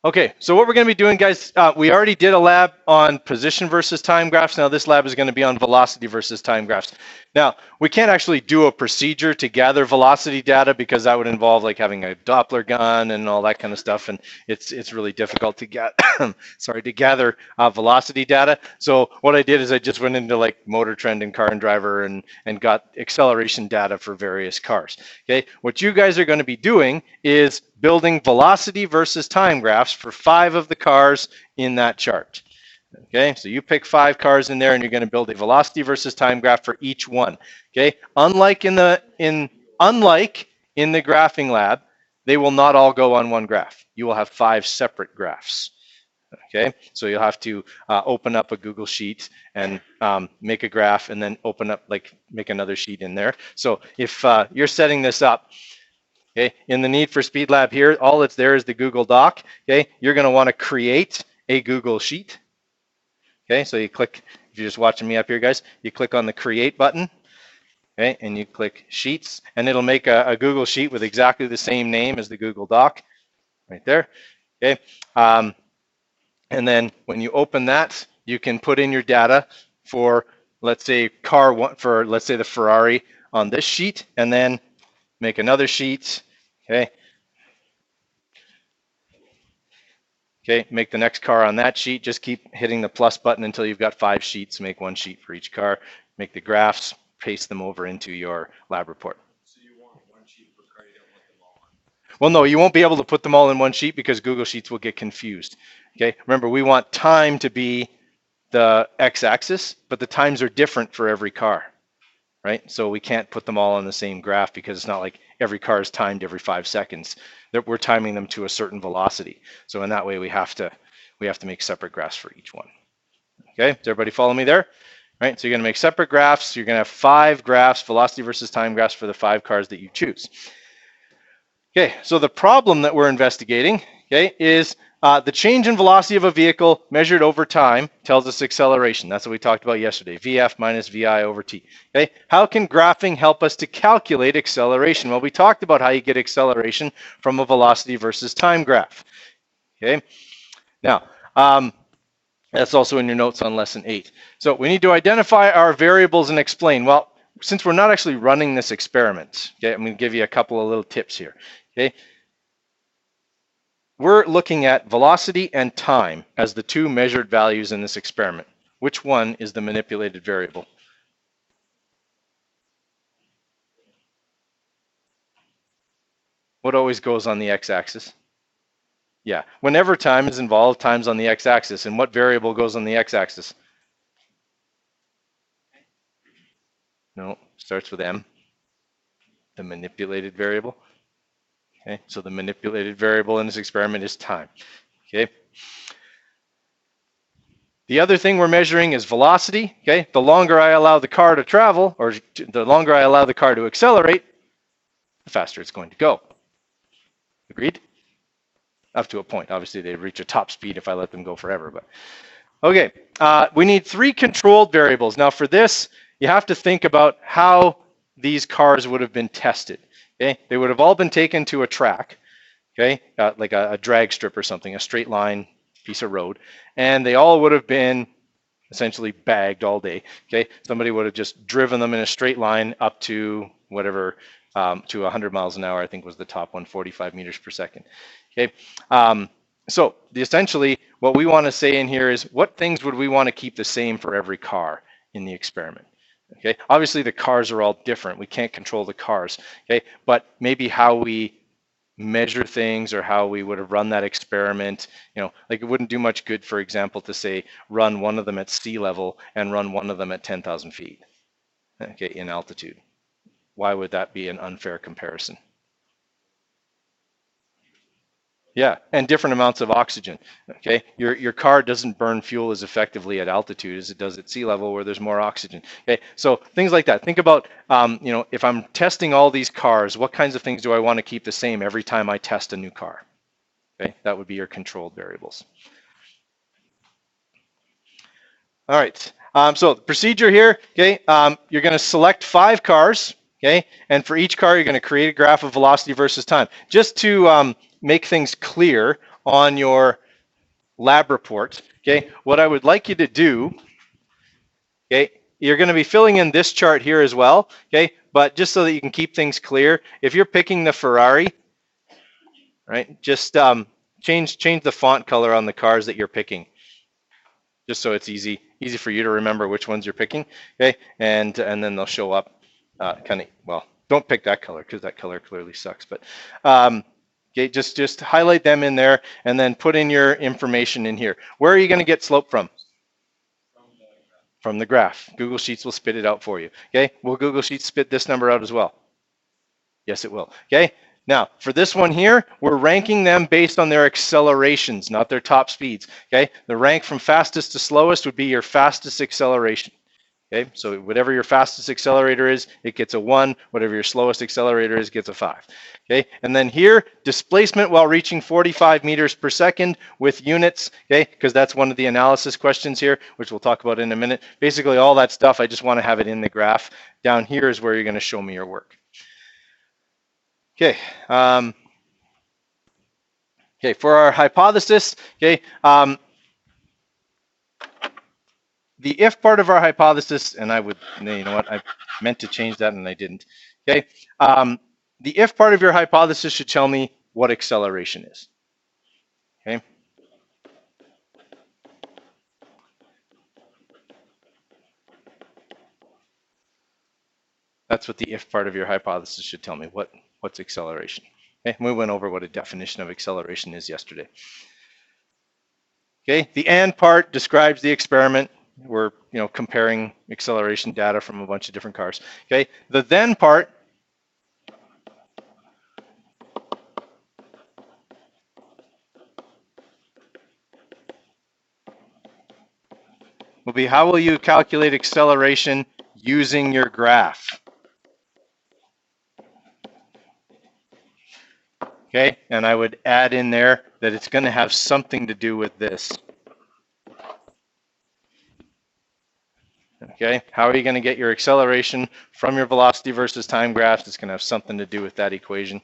Okay, so what we're going to be doing, guys, we already did a lab on position versus time graphs. Now this lab is going to be on velocity versus time graphs. Now, we can't actually do a procedure to gather velocity data because that would involve like having a Doppler gun and all that kind of stuff, and it's really difficult to get to gather velocity data. So what I did is I just went into like Motor Trend and Car and Driver and got acceleration data for various cars. Okay, what you guys are going to be doing is building velocity versus time graphs for 5 of the cars in that chart. Okay, so you pick 5 cars in there and you're going to build a velocity versus time graph for each one. Okay, unlike in the graphing lab, they will not all go on one graph. You will have 5 separate graphs. Okay, so you'll have to open up a Google Sheet and make a graph and then open up, like, make another sheet in there. So if you're setting this up, okay, in the Need for Speed lab here, all that's there is the Google Doc. Okay, you're going to want to create a Google Sheet. Okay, so you click, if you're just watching me up here, guys, you click on the Create button. Okay, and you click Sheets, and it'll make a Google Sheet with exactly the same name as the Google Doc, right there. Okay, and then when you open that, you can put in your data for, let's say, car one, for let's say the Ferrari on this sheet, and then make another sheet. Okay. Okay, make the next car on that sheet. Just keep hitting the plus button until you've got 5 sheets. Make 1 sheet for each car. Make the graphs, paste them over into your lab report. So you want 1 sheet per car, you don't want them all on? Well, no, you won't be able to put them all in 1 sheet because Google Sheets will get confused. Okay, remember, we want time to be the x-axis, but the times are different for every car, right? So we can't put them all on the same graph because it's not like every car is timed every 5 seconds. We're timing them to a certain velocity. So in that way, we have to make separate graphs for each one. Okay, does everybody follow me there? All right, so you're going to make separate graphs. You're going to have 5 graphs, velocity versus time graphs for the 5 cars that you choose. Okay, so the problem that we're investigating, okay, is the change in velocity of a vehicle measured over time tells us acceleration. That's what we talked about yesterday, VF minus VI over T. Okay, how can graphing help us to calculate acceleration? Well, we talked about how you get acceleration from a velocity versus time graph. Okay, now that's also in your notes on lesson 8. So we need to identify our variables and explain. Well, since we're not actually running this experiment, okay, I'm going to give you a couple of little tips here. Okay, we're looking at velocity and time as the 2 measured values in this experiment. Which one is the manipulated variable? What always goes on the x-axis? Yeah, whenever time is involved, time's on the x-axis. And what variable goes on the x-axis? No, starts with M. The manipulated variable. Okay, so the manipulated variable in this experiment is time. Okay. The other thing we're measuring is velocity. Okay, the longer I allow the car to travel, or the longer I allow the car to accelerate, the faster it's going to go. Agreed? Up to a point. Obviously, they reach a top speed if I let them go forever. But okay, we need 3 controlled variables. Now, for this, you have to think about how these cars would have been tested. Okay, they would have all been taken to a track, okay, like a drag strip or something, a straight line piece of road, and they all would have been essentially bagged all day. Okay, somebody would have just driven them in a straight line up to whatever, to 100 miles an hour, I think was the top one, 45 meters per second. Okay, so essentially what we want to say in here is what things would we want to keep the same for every car in the experiment? Okay, obviously the cars are all different. We can't control the cars. Okay, but maybe how we measure things or how we would have run that experiment, you know, like it wouldn't do much good, for example, to say run one of them at sea level and run one of them at 10,000 feet, okay, in altitude. Why would that be an unfair comparison? Yeah, and different amounts of oxygen. Okay, your car doesn't burn fuel as effectively at altitude as it does at sea level, where there's more oxygen. Okay, so things like that. Think about, you know, if I'm testing all these cars, what kinds of things do I want to keep the same every time I test a new car? Okay, that would be your controlled variables. All right. So the procedure here. Okay, you're going to select 5 cars. Okay, and for each car, you're going to create a graph of velocity versus time. Just to make things clear on your lab report, okay, what I would like you to do, okay, you're going to be filling in this chart here as well, okay, but just so that you can keep things clear, if you're picking the Ferrari, right, just change the font color on the cars that you're picking, just so it's easy for you to remember which ones you're picking, okay, and then they'll show up kind of, well, don't pick that color because that color clearly sucks, but okay, just highlight them in there and then put in your information in here. Where are you going to get slope from? From the graph. Google Sheets will spit it out for you. Okay, will Google Sheets spit this number out as well? Yes, it will. Okay, now for this one here, we're ranking them based on their accelerations, not their top speeds. Okay, the rank from fastest to slowest would be your fastest acceleration. Okay, so whatever your fastest accelerator is, it gets a 1. Whatever your slowest accelerator is, gets a 5. Okay, and then here, displacement while reaching 45 meters per second with units, okay, because that's one of the analysis questions here, which we'll talk about in a minute. Basically, all that stuff, I just want to have it in the graph. Down here is where you're going to show me your work. Okay, okay, for our hypothesis, okay, the if part of our hypothesis, and I would, you know what, I meant to change that and I didn't. Okay, the if part of your hypothesis should tell me what acceleration is. Okay. That's what the if part of your hypothesis should tell me. What's acceleration? Okay, we went over what a definition of acceleration is yesterday. Okay, the and part describes the experiment. We're comparing acceleration data from a bunch of different cars. Okay, the then part will be how will you calculate acceleration using your graph. Okay, and I would add in there that it's going to have something to do with this. Okay, how are you going to get your acceleration from your velocity versus time graphs? It's going to have something to do with that equation.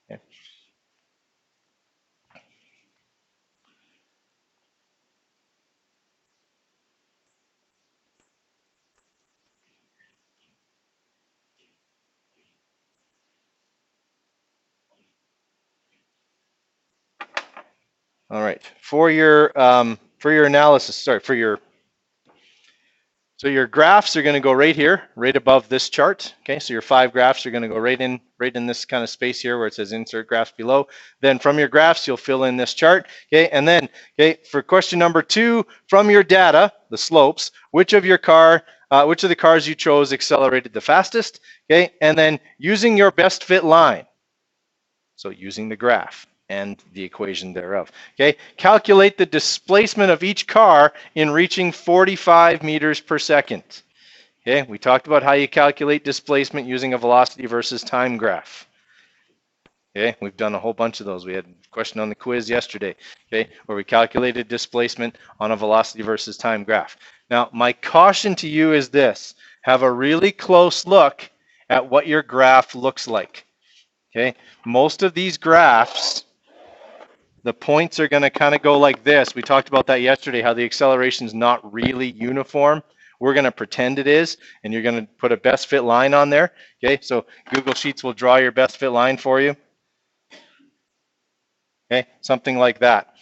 Okay. All right, for your analysis, sorry, so your graphs are going to go right here, right above this chart. Okay, so your 5 graphs are going to go right in this kind of space here where it says insert graphs below. Then from your graphs, you'll fill in this chart. Okay, and then for question number 2, from your data, the slopes, which of the cars you chose accelerated the fastest? Okay, and then using your best fit line, so using the graph and the equation thereof. Okay, calculate the displacement of each car in reaching 45 meters per second. Okay, we talked about how you calculate displacement using a velocity versus time graph. Okay, we've done a whole bunch of those. We had a question on the quiz yesterday, okay, where we calculated displacement on a velocity versus time graph. Now, my caution to you is this: have a really close look at what your graph looks like. Okay, most of these graphs, the points are going to kind of go like this. We talked about that yesterday, how the acceleration is not really uniform. We're going to pretend it is, and you're going to put a best fit line on there. Okay, so Google Sheets will draw your best fit line for you. Okay, something like that.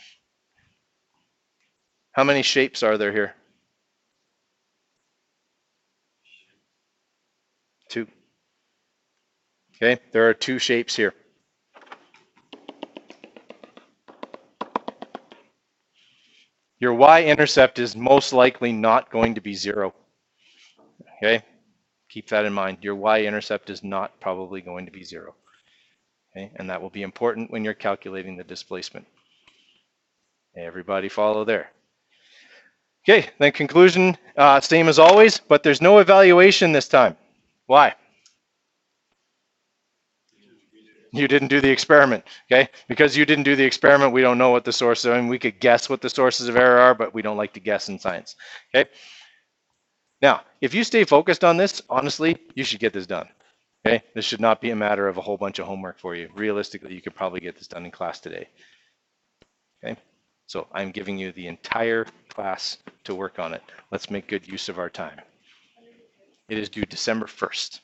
How many shapes are there here? 2. Okay, there are 2 shapes here. Your y-intercept is most likely not going to be 0. Okay, keep that in mind. Your y-intercept is not probably going to be 0. Okay, and that will be important when you're calculating the displacement. Everybody follow there. Okay, then conclusion, same as always, but there's no evaluation this time. Why? You didn't do the experiment, okay? Because you didn't do the experiment, we don't know what the sources are. I mean, we could guess what the sources of error are, but we don't like to guess in science, okay? Now, if you stay focused on this, honestly, you should get this done, okay? This should not be a matter of a whole bunch of homework for you. Realistically, you could probably get this done in class today. Okay? So I'm giving you the entire class to work on it. Let's make good use of our time. It is due December 1st.